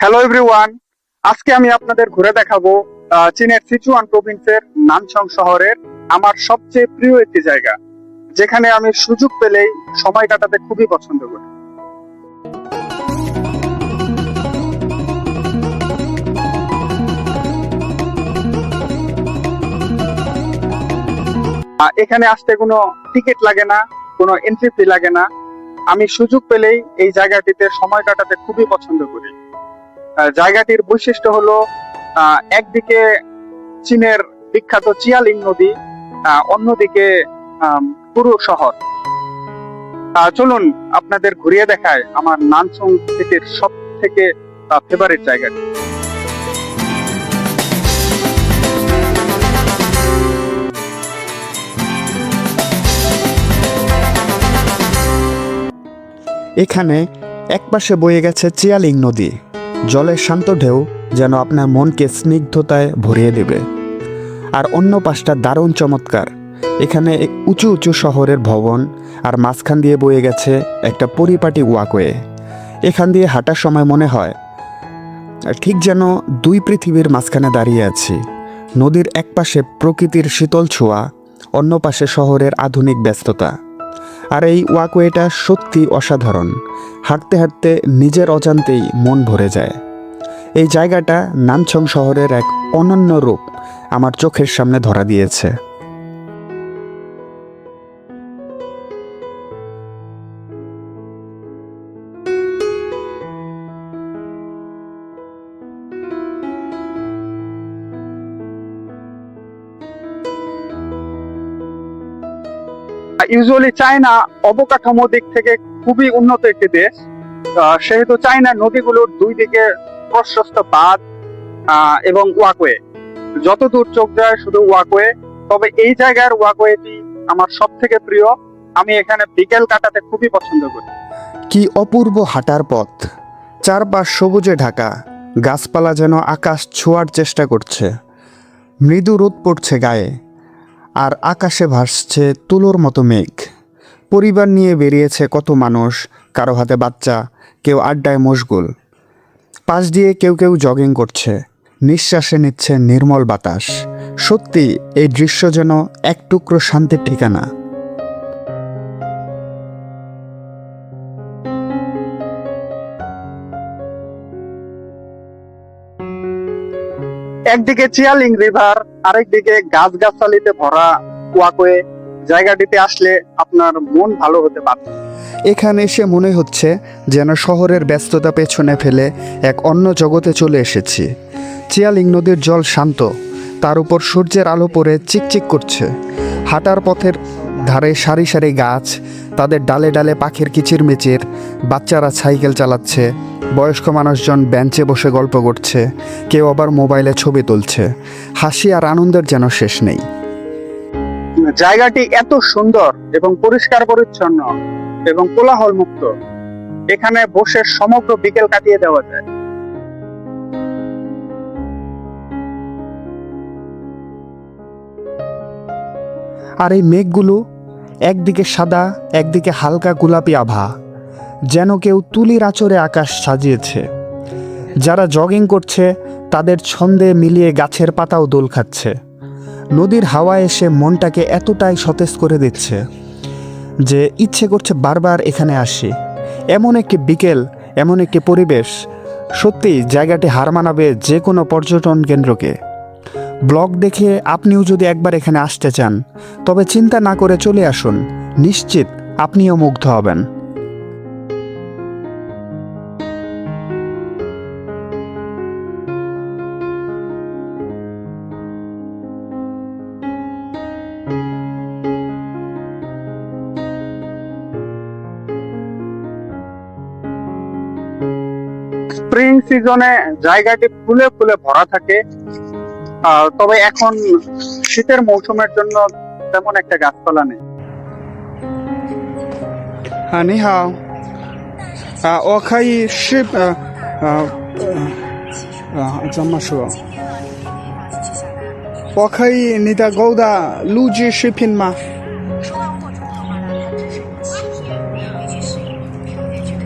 Hello everyone, আজকে আমি আপনাদের ঘুরে দেখাবো চীনের সিচুয়ান প্রভিন্সের নানচং শহরের আমার সবচেয়ে প্রিয় একটি জায়গা, যেখানে আমি সুযোগ পেলেই সময় কাটাতে খুবই পছন্দ করি। এখানে আসতে কোনো টিকিট লাগে না, কোনো এন্ট্রি ফি লাগে না। আমি সুযোগ পেলেই এই জায়গাটিতে সময় কাটাতে খুবই পছন্দ করি। জায়গাটির বৈশিষ্ট্য হলো একদিকে চীনের বিখ্যাত চিয়ালিং নদী, অন্যদিকে পুরো শহর। চলুন আপনাদের ঘুরিয়ে দেখায় আমার নানচং সিটির সব থেকে ফেভারিট জায়গাটি। এখানে একপাশে বয়ে গেছে চিয়ালিং নদী, জলের শান্ত ঢেউ যেন আপনার মনকে স্নিগ্ধতায় ভরিয়ে দেবে। আর অন্য পাশটা দারুণ চমৎকার, এখানে উঁচু উঁচু শহরের ভবন, আর মাঝখান দিয়ে বয়ে গেছে একটা পরিপাটি ওয়াকওয়ে। এখান দিয়ে হাঁটার সময় মনে হয় ঠিক যেন দুই পৃথিবীর মাঝখানে দাঁড়িয়ে আছি। নদীর এক পাশে প্রকৃতির শীতল ছোঁয়া, অন্য পাশে শহরের আধুনিক ব্যস্ততা। আর এই ওয়াকওয়েটা সত্যি অসাধারণ, হাঁটতে হাঁটতে নিজের অজান্তেই মন ভরে যায়। এই জায়গাটা নানচং শহরের এক অনন্য রূপ আমার চোখের সামনে ধরা দিয়েছে। ইউজুয়ালি চায়না অবকাঠামো দিক থেকে খুবই উন্নত একটি দেশ, সেহেতু চায়নার নদীগুলোর দুই দিকে প্রশস্ত বাঁধ এবং ওয়াকওয়ে, যতদূর চোখ যায় শুধু ওয়াকওয়ে। তবে এই জায়গার ওয়াকওয়েটি আমার সব থেকে প্রিয়। আমি এখানে বিকেল কাটাতে খুবই পছন্দ করি। কি অপূর্ব হাঁটার পথ, চারপাশ সবুজে ঢাকা, গাছপালা যেন আকাশ ছোঁয়ার চেষ্টা করছে। মৃদু রোদ পড়ছে গায়ে, আর আকাশে ভাসছে তুলোর মতো মেঘ। পরিবার নিয়ে বেরিয়েছে কত মানুষ, কারো হাতে বাচ্চা, কেউ আড্ডায় মশগুল। পাশ দিয়ে কেউ কেউ জগিং করছে, নিঃশ্বাসে নিচ্ছে নির্মল বাতাস। সত্যি এই দৃশ্য যেন এক টুকরো শান্তির ঠিকানা। একদিকে চিয়ালিং রিভার, আরেকদিকে গাছগাছালিতে ভরা ওয়াকওয়ে। জায়গাটিতে আসলে আপনার মন ভালো হতে পারে। এখানে এসে মনে হচ্ছে যেন শহরের ব্যস্ততা পেছনে ফেলে এক অন্য জগতে চলে এসেছি। চিয়ালিং নদীর জল শান্ত, তার উপর সূর্যের আলো পড়ে চিকচিক করছে। হাঁটার পথের ধারে সারি সারি গাছ, তাদের ডালে ডালে পাখির কিচিরমিচির। বাচ্চারা সাইকেল চালাচ্ছে, বয়স্ক মানুষজন বেঞ্চে বসে গল্প করছে, কেউ আবার মোবাইলে ছবি তুলছে। হাসি আর আনন্দের যেন শেষ নেই। জায়গাটি এত সুন্দর এবং পরিষ্কার পরিচ্ছন্ন এবং কোলাহল মুক্ত, এখানে বসে সমগ্র বিকেল কাটিয়ে দেওয়া যায়। আর এই মেঘগুলো একদিকে সাদা, একদিকে হালকা গোলাপি আভা, যেন কেউ তুলির আঁচড়ে আকাশ সাজিয়েছে। যারা জগিং করছে তাদের ছন্দে মিলিয়ে গাছের পাতাও দোল খাচ্ছে। নদীর হাওয়া এসে মনটাকে এতটাই সতেজ করে দিচ্ছে যে ইচ্ছে করছে বারবার এখানে আসি। এমন একটি বিকেল, এমন একটি পরিবেশ, সত্যি জায়গাটি হার মানাবে যে কোনো পর্যটন কেন্দ্রকে। ব্লগ দেখে আপনিও যদি একবার এখানে আসতে চান, তবে চিন্তা না করে চলে আসুন, নিশ্চিত আপনিও মুগ্ধ হবেন। স্প্রিং সিজনে জায়গাটি ফুলে ফুলে ভরা থাকে, তবে এখন শীতের মৌসুমের জন্য তেমন একটা গাছপালা নেই। 你好，我可以视怎么说？我可以你的狗的录制视频吗？收到过程中呢，它只是无效使用，不要预期使用，不要连接使用。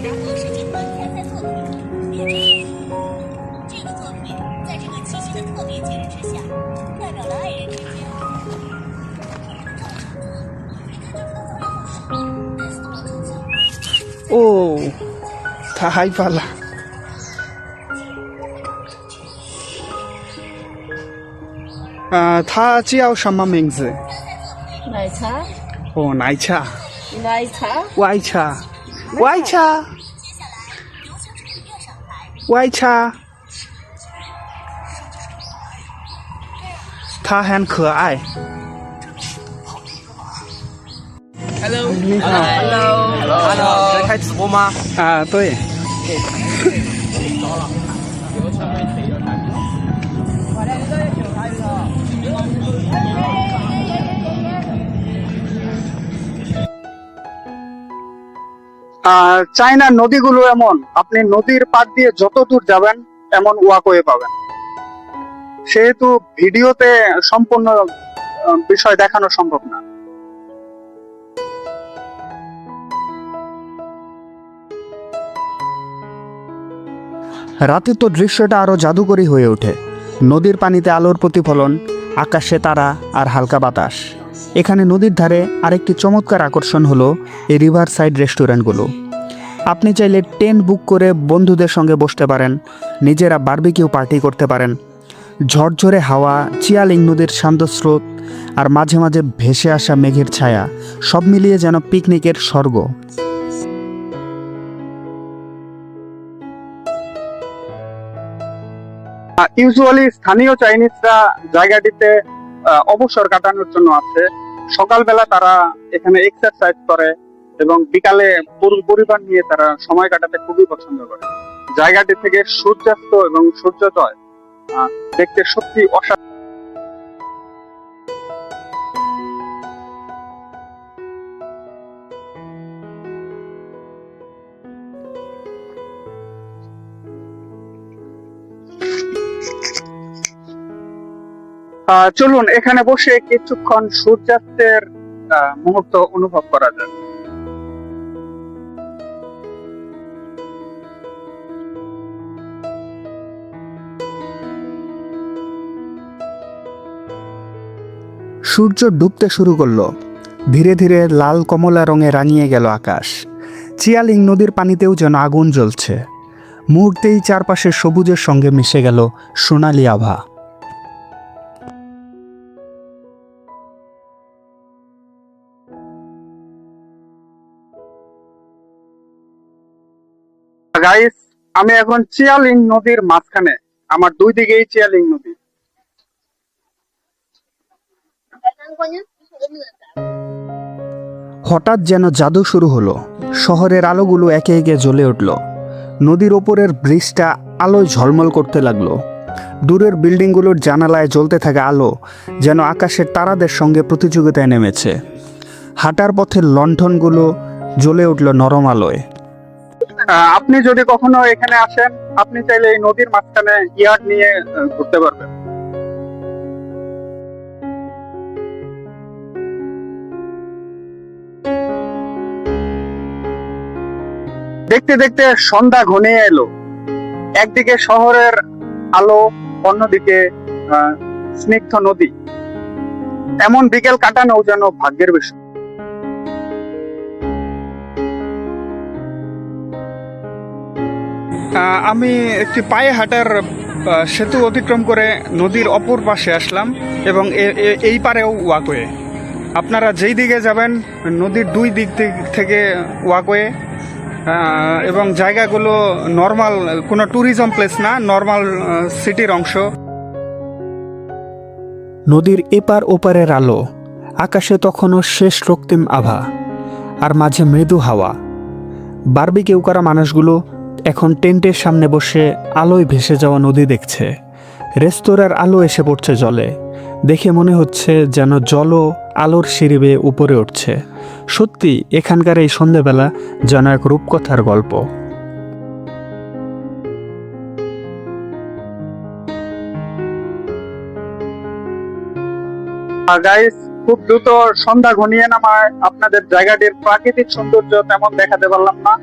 然后是经过一天再做的。他害怕了。他叫什么名字？奶茶，哦，奶茶，奶茶，歪茶，歪茶，歪茶。他很可爱。Hello， 你好。Hello，在开直播吗？啊，对。চায়নার নদীগুলো এমন, আপনি নদীর পাড় দিয়ে যত দূর যাবেন এমন ওয়াকওয়ে পাবেন। সেহেতু ভিডিওতে সম্পূর্ণ বিষয় দেখানো সম্ভব না। রাতে তো দৃশ্যটা আরও জাদুকরী হয়ে ওঠে। নদীর পানিতে আলোর প্রতিফলন, আকাশে তারা আর হালকা বাতাস। এখানে নদীর ধারে আরেকটি চমৎকার আকর্ষণ হলো এই রিভার সাইড রেস্টুরেন্টগুলো। আপনি চাইলে টেন্ট বুক করে বন্ধুদের সঙ্গে বসতে পারেন, নিজেরা বারবিকিউ পার্টি করতে পারেন। ঝরঝরে হাওয়া, চিয়ালিং নদীর শান্ত স্রোত আর মাঝে মাঝে ভেসে আসা মেঘের ছায়া, সব মিলিয়ে যেন পিকনিকের স্বর্গ। ইউজুয়ালি স্থানীয় চাইনিজরা জায়গাটিতে অবসর কাটানোর জন্য আসে। সকালবেলা তারা এখানে এক্সারসাইজ করে এবং বিকালে পুরো পরিবার নিয়ে তারা সময় কাটাতে খুবই পছন্দ করে। জায়গাটি থেকে সূর্যাস্ত এবং সূর্যোদয় দেখতে সত্যি অসাধারণ। চলুন এখানে বসে কিছুক্ষণ সূর্যাস্তের মুহূর্ত অনুভব করা যায়। সূর্য ডুবতে শুরু করলো। ধীরে ধীরে লাল কমলা রঙে রাঙিয়ে গেল আকাশ। চিয়ালিং নদীর পানিতেও যেন আগুন জ্বলছে। মুহূর্তেই চারপাশে সবুজের সঙ্গে মিশে গেল সোনালি আভা। গাইস, আমি এখন চিয়ালিং নদীর মাঝখানে, আমার দুই দিকেই চিয়ালিং নদী। হঠাৎ যেন জাদু শুরু হলো। শহরের আলোগুলো একে একে জ্বলে উঠল। নদীর ওপরের ব্রিজটা আলোয় ঝলমল করতে লাগলো। দূরের বিল্ডিংগুলোর জানালায় জ্বলতে থাকা আলো যেন আকাশের তারাদের সঙ্গে প্রতিযোগিতায় নেমেছে। হাঁটার পথের লণ্ঠনগুলো জ্বলে উঠল নরম আলোয়। আপনি যদি কখনো এখানে আসেন, আপনি চাইলে এই নদীর মাঝখানে ইয়ার্ড নিয়ে ঘুরতে পারবেন। দেখতে দেখতে সন্ধ্যা ঘনিয়ে এলো। একদিকে শহরের আলো, অন্যদিকে স্নিগ্ধ নদী। এমন বিকেল কাটানো যেন ভাগ্যের বিষয়। আমি একটি পায়ে হাঁটার সেতু অতিক্রম করে নদীর অপর পাশে আসলাম এবং এই পারেও ওয়াকওয়ে। আপনারা যেই দিকে যাবেন নদীর দুই দিক থেকে ওয়াকওয়ে, এবং জায়গাগুলো নর্মাল কোনো ট্যুরিজম প্লেস না, নর্মাল সিটির অংশ। নদীর এপার ওপারের আলো, আকাশে তখনও শেষ রক্তিম আভা আর মাঝে মৃদু হাওয়া। বারবিকিউ করা মানুষগুলো এখন টেন্টের সামনে বসে আলোয় ভেসে যাওয়া নদী দেখছে। রেস্তোরাঁর আলো এসে পড়ছে জলে। দেখে মনে হচ্ছে যেন জলও আলোর সিঁড়ি বেয়ে উপরে উঠছে। সত্যি এখানকার এই সন্ধ্যেবেলা যেন এক রূপকথার গল্প। গাইস, খুব দ্রুত সন্ধ্যা ঘনিয়ে নামায় আপনাদের জায়গাটির প্রাকৃতিক সৌন্দর্য তেমন দেখাতে পারলাম না,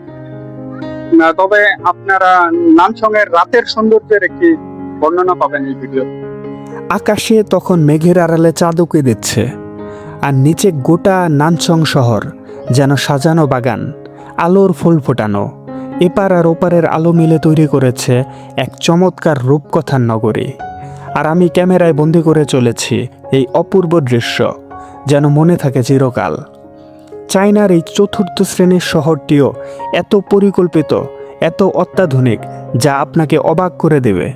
তবে আপনারা নানসং এর রাতের সৌন্দর্যের একটি বর্ণনা পাবেন এই ভিডিও। আকাশে তখন মেঘের আড়ালে চাঁদ উঁকি দিচ্ছে, আর নিচে গোটা নানসং শহর যেন সাজানো বাগান, আলোর ফুল ফোটানো। এপার আর ওপারের আলো মিলে তৈরি করেছে এক চমৎকার রূপকথার নগরী। আর আমি ক্যামেরায় বন্দি করে চলেছি এই অপূর্ব দৃশ্য, যেন মনে থাকে চিরকাল। চায়নার এই চতুর্থ শ্রেণীর শহরটিও এত পরিকল্পিত, এত অত্যাধুনিক, যা আপনাকে অবাক করে দেবে।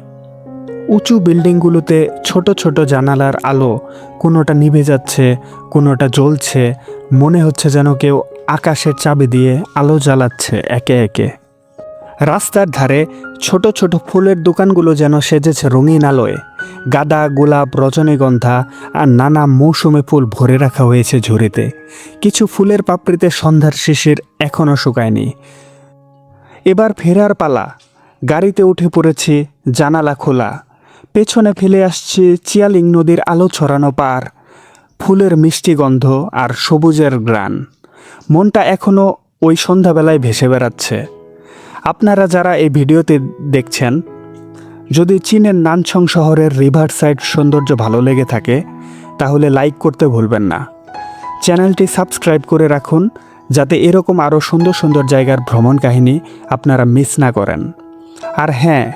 উঁচু বিল্ডিংগুলোতে ছোট ছোট জানালার আলো কোনোটা নিভে যাচ্ছে, কোনোটা জ্বলছে, মনে হচ্ছে যেন কেউ আকাশের চাবি দিয়ে আলো জ্বালাচ্ছে একে একে। রাস্তার ধারে ছোট ছোট ফুলের দোকানগুলো যেন সেজেছে রঙিন আলোয়। গাঁদা, গোলাপ, রজনীগন্ধা আর নানা মৌসুমী ফুল ভরে রাখা হয়েছে ঝুড়িতে। কিছু ফুলের পাপড়িতে সন্ধ্যার শিশির এখনও শুকায়নি। এবার ফেরার পালা। গাড়িতে উঠে পড়েছি, জানালা খোলা। পেছনে ফেলে আসছি চিয়ালিং নদীর আলো ছড়ানো পার, ফুলের মিষ্টি গন্ধ আর সবুজের গ্রান। মনটা এখনও ওই সন্ধ্যাবেলায় ভেসে বেড়াচ্ছে। আপনারা যারা এই ভিডিওতে দেখছেন, যদি চীনের নানছং শহরের রিভার সাইড সৌন্দর্য ভালো লেগে থাকে তাহলে লাইক করতে ভুলবেন না। চ্যানেলটি সাবস্ক্রাইব করে রাখুন, যাতে এরকম আরও সুন্দর সুন্দর জায়গার ভ্রমণ কাহিনী আপনারা মিস না করেন। আর হ্যাঁ,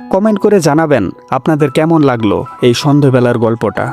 কমেন্ট করে জানাবেন আপনাদের কেমন লাগলো এই সন্ধ্যাবেলার গল্পটা।